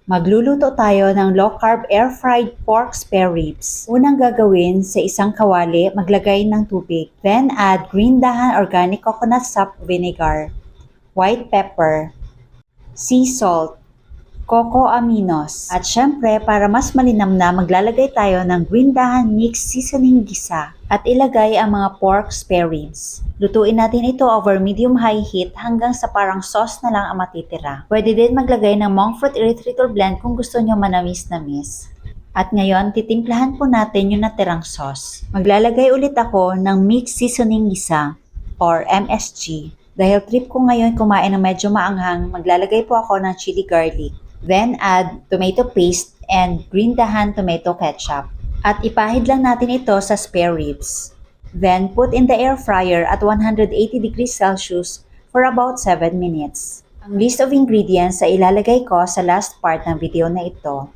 Magluluto tayo ng low-carb air-fried pork spare ribs. Unang gagawin, sa isang kawali, maglagay ng tubig. Then add green dahan organic coconut sap vinegar, white pepper, sea salt, cocoa aminos. At syempre, para mas malinamnam, maglalagay tayo ng green dahan mix seasoning gisa. At ilagay ang mga pork spare ribs. Lutuin natin ito over medium-high heat hanggang sa parang sauce na lang ang matitira. Pwede din maglagay ng monk fruit erythritol blend kung gusto nyo manamis-namis. At ngayon, titimplahan po natin yung natirang sauce. Maglalagay ulit ako ng mix seasoning gisa or MSG. Dahil trip ko ngayon kumain ng medyo maanghang, maglalagay po ako ng chili garlic. Then add tomato paste and green dahan tomato ketchup. At ipahid lang natin ito sa spare ribs. Then put in the air fryer at 180 degrees Celsius for about 7 minutes. Ang list of ingredients ay ilalagay ko sa last part ng video na ito.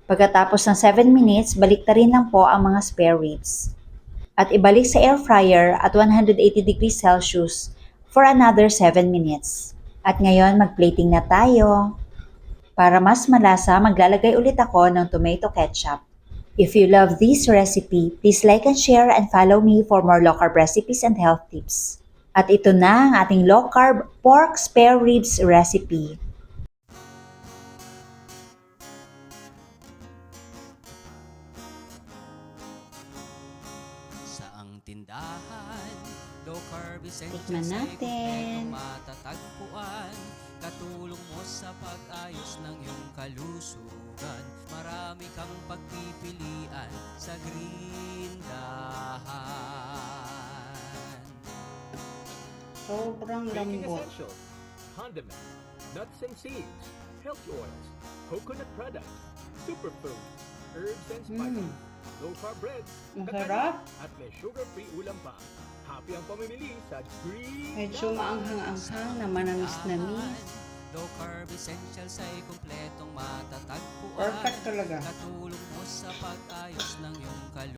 Pagkatapos ng 7 minutes, baliktarin lang po ang mga spare ribs. At ibalik sa air fryer at 180 degrees Celsius for another 7 minutes. At ngayon, mag-plating na tayo. Para mas malasa, maglalagay ulit ako ng tomato ketchup. If you love this recipe, please like and share and follow me for more low-carb recipes and health tips. At ito na ang ating low-carb pork spare ribs recipe. Saang tindahan, low carb essentials Tikman ay natin. kumpletong matatagpuan. Katulong mo sa pag-ayos ng iyong kalusugan. Marami kang pagpipilian sa Green Dahan. Sobrang Baking lambot. essentials, condiments, nuts and seeds, healthy oils, coconut products, superfoods, herbs and spices, low-carb breads, Masarap. at may sugar-free ulam pa. Happy ang pamimili sa Green Medyo maanghang-anghang na manamis-namis. Low carb essentials ay kumpletong matatagpuan. Perfect talaga. Katulong mo sa pag-ayos ng iyong kalusugan.